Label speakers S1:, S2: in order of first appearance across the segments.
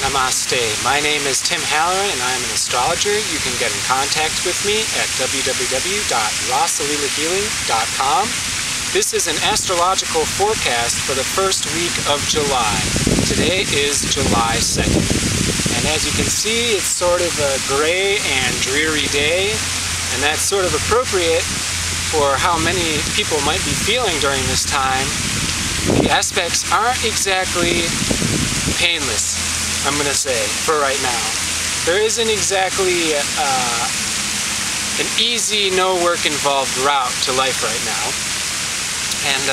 S1: Namaste. My name is Tim Halloran and I am an astrologer. You can get in contact with me at www.rossalilahealing.com. This is an astrological forecast for the first week of July. Today is July 2nd. And as you can see, it's sort of a gray and dreary day, and that's sort of appropriate for how many people might be feeling during this time. The aspects aren't exactly painless, I'm going to say, for right now. There isn't exactly an easy, no work involved route to life right now. And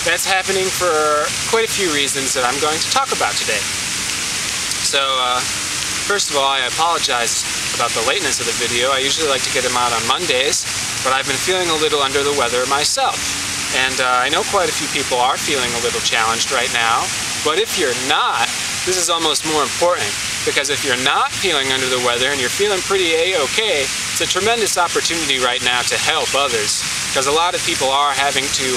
S1: that's happening for quite a few reasons that I'm going to talk about today. So, first of all, I apologize about the lateness of the video. I usually like to get them out on Mondays, but I've been feeling a little under the weather myself. And I know quite a few people are feeling a little challenged right now, but if you're not, this is almost more important, because if you're not feeling under the weather and you're feeling pretty A-okay, it's a tremendous opportunity right now to help others, because a lot of people are having to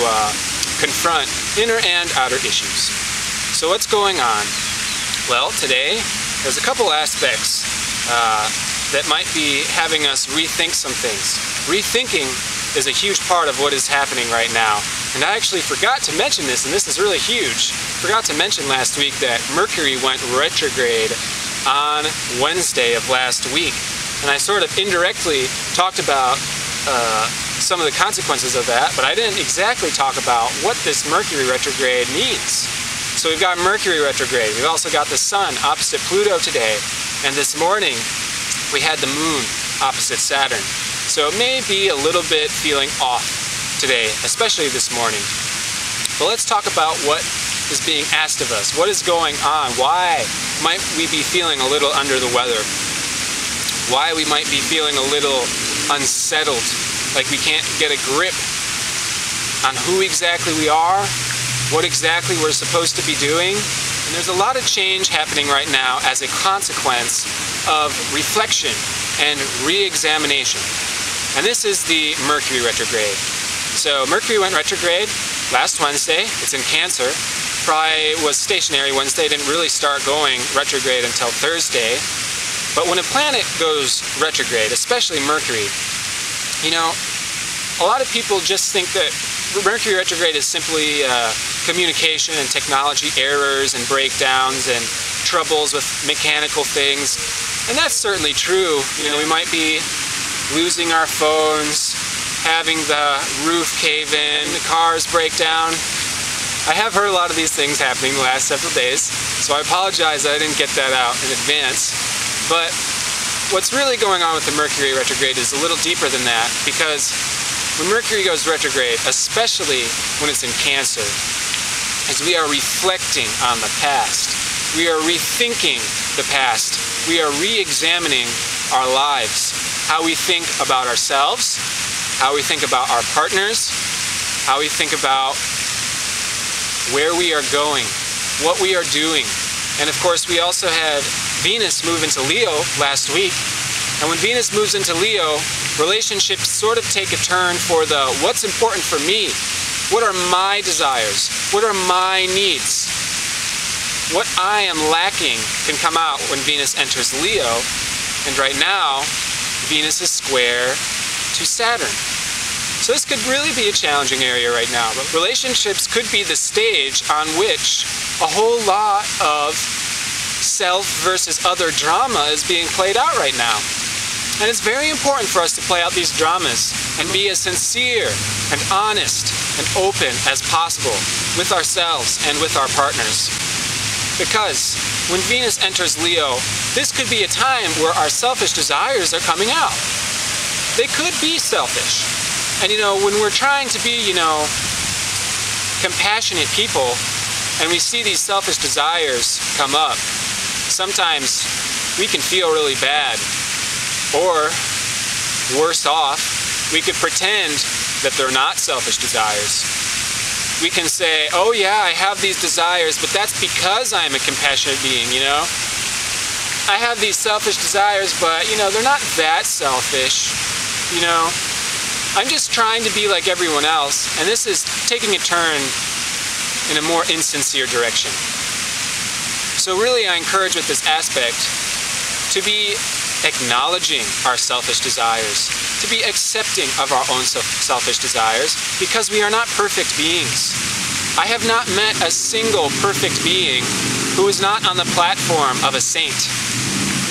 S1: confront inner and outer issues. So what's going on? Well, today there's a couple aspects that might be having us rethink some things. Rethinking is a huge part of what is happening right now. And I actually forgot to mention this, and this is really huge. Forgot to mention last week that Mercury went retrograde on Wednesday of last week. And I sort of indirectly talked about some of the consequences of that, but I didn't exactly talk about what this Mercury retrograde means. So we've got Mercury retrograde. We've also got the Sun opposite Pluto today. And this morning, we had the Moon opposite Saturn. So it may be a little bit feeling off today, especially this morning. But let's talk about what is being asked of us. What is going on? Why might we be feeling a little under the weather? Why we might be feeling a little unsettled, like we can't get a grip on who exactly we are, what exactly we're supposed to be doing. And there's a lot of change happening right now as a consequence of reflection and re-examination. And this is the Mercury retrograde. So Mercury went retrograde last Wednesday. It's in Cancer. Probably was stationary Wednesday, didn't really start going retrograde until Thursday. But when a planet goes retrograde, especially Mercury, you know, a lot of people just think that Mercury retrograde is simply communication and technology errors and breakdowns and troubles with mechanical things. And that's certainly true. You know, we might be losing our phones, having the roof cave in, the cars break down. I have heard a lot of these things happening the last several days, so I apologize that I didn't get that out in advance. But what's really going on with the Mercury retrograde is a little deeper than that, because when Mercury goes retrograde, especially when it's in Cancer, is we are reflecting on the past. We are rethinking the past. We are re-examining our lives. How we think about ourselves, how we think about our partners, how we think about where we are going, what we are doing. And of course, we also had Venus move into Leo last week. And when Venus moves into Leo, relationships sort of take a turn for the what's important for me. What are my desires? What are my needs? What I am lacking can come out when Venus enters Leo. And right now, Venus is square to Saturn. So this could really be a challenging area right now. But relationships could be the stage on which a whole lot of self versus other drama is being played out right now. And it's very important for us to play out these dramas and be as sincere and honest and open as possible with ourselves and with our partners. Because when Venus enters Leo, this could be a time where our selfish desires are coming out. They could be selfish. And you know, when we're trying to be, you know, compassionate people, and we see these selfish desires come up, sometimes we can feel really bad. Or, worse off, we could pretend that they're not selfish desires. We can say, oh yeah, I have these desires, but that's because I'm a compassionate being, you know? I have these selfish desires, but, you know, they're not that selfish, you know? I'm just trying to be like everyone else, and this is taking a turn in a more insincere direction. So really I encourage with this aspect to be acknowledging our selfish desires, to be accepting of our own selfish desires, because we are not perfect beings. I have not met a single perfect being who is not on the platform of a saint.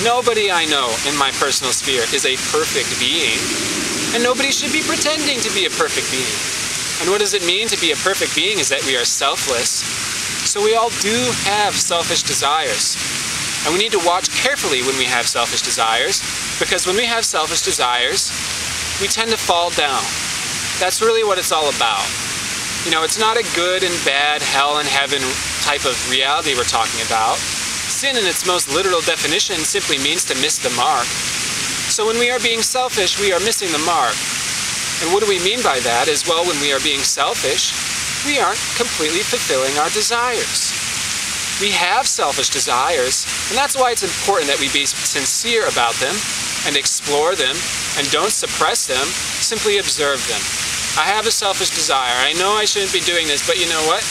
S1: Nobody I know in my personal sphere is a perfect being, and nobody should be pretending to be a perfect being. And what does it mean to be a perfect being is that we are selfless. So we all do have selfish desires. And we need to watch carefully when we have selfish desires, because when we have selfish desires, we tend to fall down. That's really what it's all about. You know, it's not a good and bad, hell and heaven type of reality we're talking about. Sin in its most literal definition simply means to miss the mark. So when we are being selfish, we are missing the mark. And what do we mean by that is, well, when we are being selfish, we aren't completely fulfilling our desires. We have selfish desires, and that's why it's important that we be sincere about them and explore them and don't suppress them, simply observe them. I have a selfish desire. I know I shouldn't be doing this, but you know what?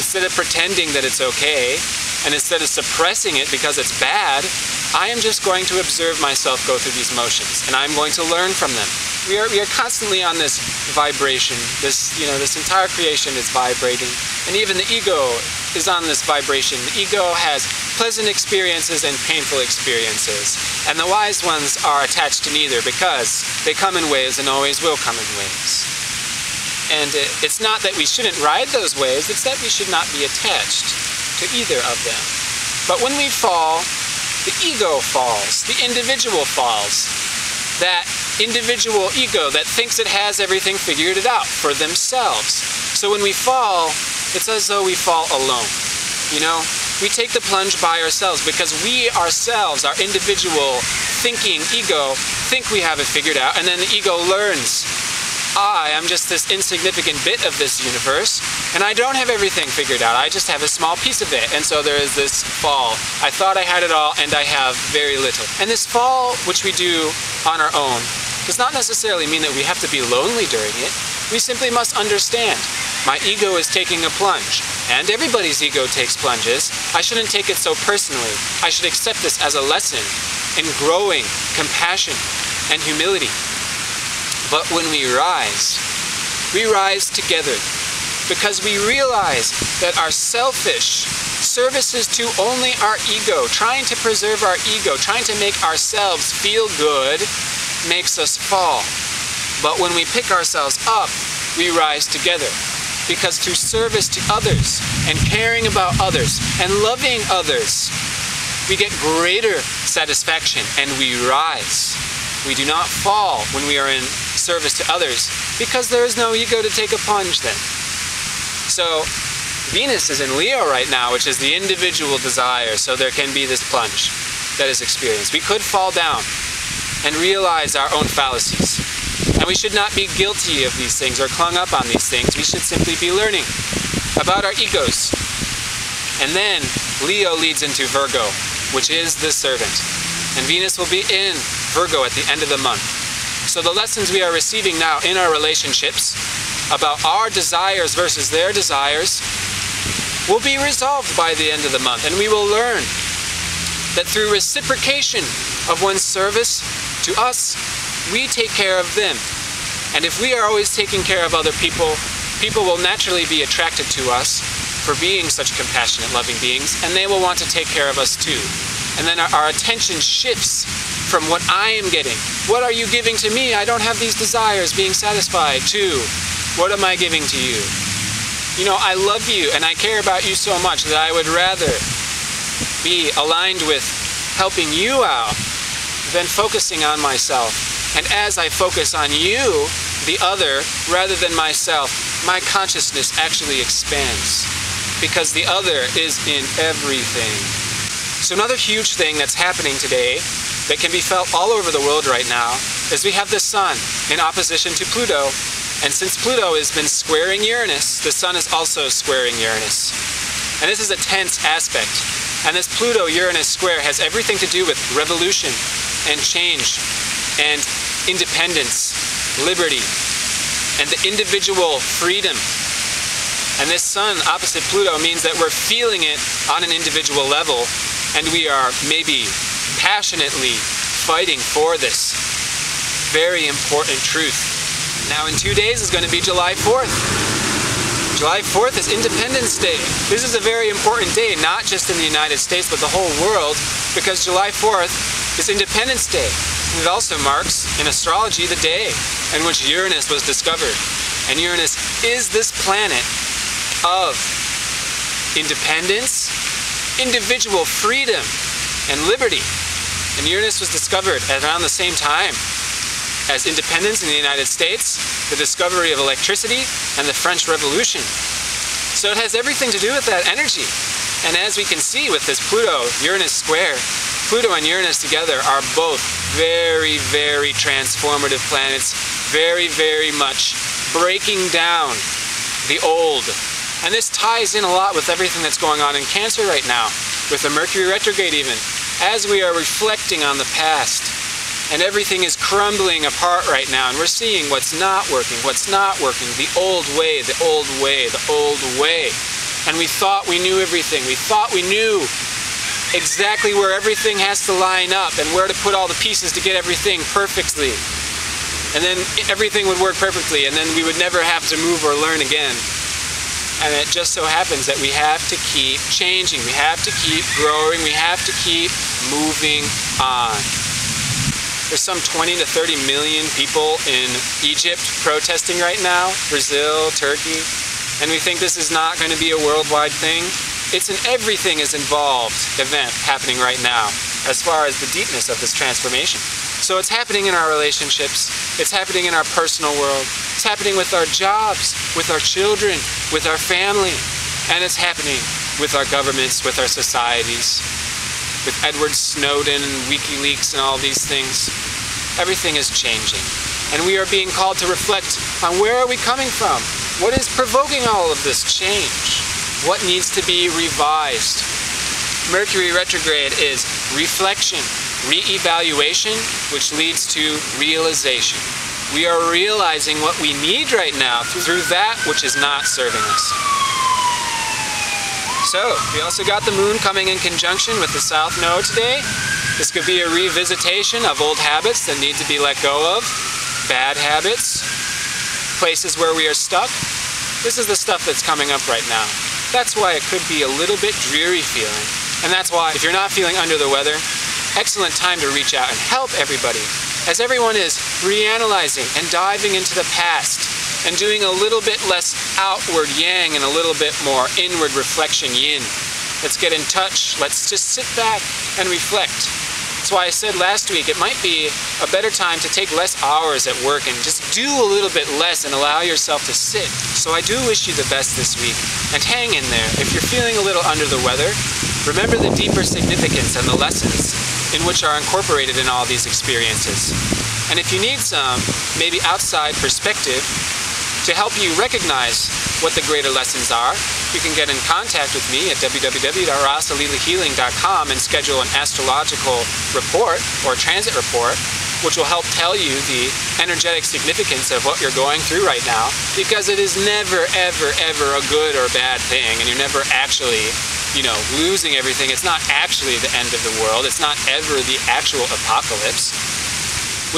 S1: Instead of pretending that it's okay, and instead of suppressing it because it's bad, I am just going to observe myself go through these motions, and I'm going to learn from them. We are constantly on this vibration. This entire creation is vibrating, and even the ego is on this vibration. The ego has pleasant experiences and painful experiences, and the wise ones are attached to neither, because they come in waves and always will come in waves. And it's not that we shouldn't ride those waves, it's that we should not be attached to either of them. But when we fall, the ego falls, the individual falls. That individual ego that thinks it has everything figured it out for themselves. So when we fall, it's as though we fall alone. You know, we take the plunge by ourselves because we ourselves, our individual thinking ego, think we have it figured out, and then the ego learns, I am just this insignificant bit of this universe, and I don't have everything figured out. I just have a small piece of it. And so there is this fall. I thought I had it all, and I have very little. And this fall, which we do on our own, does not necessarily mean that we have to be lonely during it. We simply must understand, my ego is taking a plunge, and everybody's ego takes plunges. I shouldn't take it so personally. I should accept this as a lesson in growing compassion and humility. But when we rise together, because we realize that our selfish services to only our ego, trying to preserve our ego, trying to make ourselves feel good, makes us fall. But when we pick ourselves up, we rise together. Because through service to others, and caring about others, and loving others, we get greater satisfaction and we rise. We do not fall when we are in service to others, because there is no ego to take a plunge then. So Venus is in Leo right now, which is the individual desire, so there can be this plunge that is experienced. We could fall down and realize our own fallacies. And we should not be guilty of these things or clung up on these things. We should simply be learning about our egos. And then Leo leads into Virgo, which is the servant. And Venus will be in Virgo at the end of the month. So the lessons we are receiving now in our relationships about our desires versus their desires will be resolved by the end of the month. And we will learn that through reciprocation of one's service to us, we take care of them. And if we are always taking care of other people, people will naturally be attracted to us for being such compassionate, loving beings, and they will want to take care of us too. And then our attention shifts from what I am getting. What are you giving to me? I don't have these desires being satisfied. To what am I giving to you? You know, I love you and I care about you so much that I would rather be aligned with helping you out than focusing on myself. And as I focus on you, the other, rather than myself, my consciousness actually expands. Because the other is in everything. So another huge thing that's happening today that can be felt all over the world right now is we have the Sun in opposition to Pluto. And since Pluto has been squaring Uranus, the Sun is also squaring Uranus. And this is a tense aspect. And this Pluto-Uranus square has everything to do with revolution and change and independence, liberty, and the individual freedom And this sun opposite Pluto means that we're feeling it on an individual level, and we are maybe passionately fighting for this very important truth. Now in 2 days is going to be July 4th. July 4th is Independence Day. This is a very important day, not just in the United States, but the whole world, because July 4th is Independence Day. And it also marks, in astrology, the day in which Uranus was discovered. And Uranus is this planet of independence, individual freedom, and liberty. And Uranus was discovered at around the same time as independence in the United States, the discovery of electricity, and the French Revolution. So it has everything to do with that energy. And as we can see with this Pluto-Uranus square, Pluto and Uranus together are both very, very transformative planets, very, very much breaking down the old. And this ties in a lot with everything that's going on in Cancer right now, with the Mercury retrograde even, as we are reflecting on the past. And everything is crumbling apart right now, and we're seeing what's not working, the old way, the old way, the old way. And we thought we knew everything. We thought we knew exactly where everything has to line up and where to put all the pieces to get everything perfectly. And then everything would work perfectly, and then we would never have to move or learn again. And it just so happens that we have to keep changing, we have to keep growing, we have to keep moving on. There's some 20 to 30 million people in Egypt protesting right now, Brazil, Turkey, and we think this is not going to be a worldwide thing. It's an everything is involved event happening right now as far as the deepness of this transformation. So it's happening in our relationships, it's happening in our personal world, it's happening with our jobs, with our children, with our family, and it's happening with our governments, with our societies, with Edward Snowden and WikiLeaks and all these things. Everything is changing, and we are being called to reflect on where are we coming from? What is provoking all of this change? What needs to be revised? Mercury retrograde is reflection, re-evaluation, which leads to realization. We are realizing what we need right now through that which is not serving us. So, we also got the moon coming in conjunction with the south node today. This could be a revisitation of old habits that need to be let go of, bad habits, places where we are stuck. This is the stuff that's coming up right now. That's why it could be a little bit dreary feeling. And that's why, if you're not feeling under the weather, excellent time to reach out and help everybody, as everyone is reanalyzing and diving into the past and doing a little bit less outward yang and a little bit more inward reflection yin. Let's get in touch. Let's just sit back and reflect. That's why I said last week it might be a better time to take less hours at work and just do a little bit less and allow yourself to sit. So I do wish you the best this week, and hang in there. If you're feeling a little under the weather, remember the deeper significance and the lessons in which are incorporated in all these experiences. And if you need some, maybe outside perspective to help you recognize what the greater lessons are, you can get in contact with me at www.rasalilihealing.com and schedule an astrological report or transit report, which will help tell you the energetic significance of what you're going through right now, because it is never, ever, ever a good or bad thing, and you're never actually, losing everything. It's not actually the end of the world. It's not ever the actual apocalypse.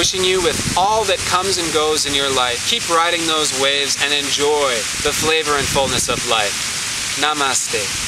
S1: Wishing you with all that comes and goes in your life, keep riding those waves and enjoy the flavor and fullness of life. Namaste.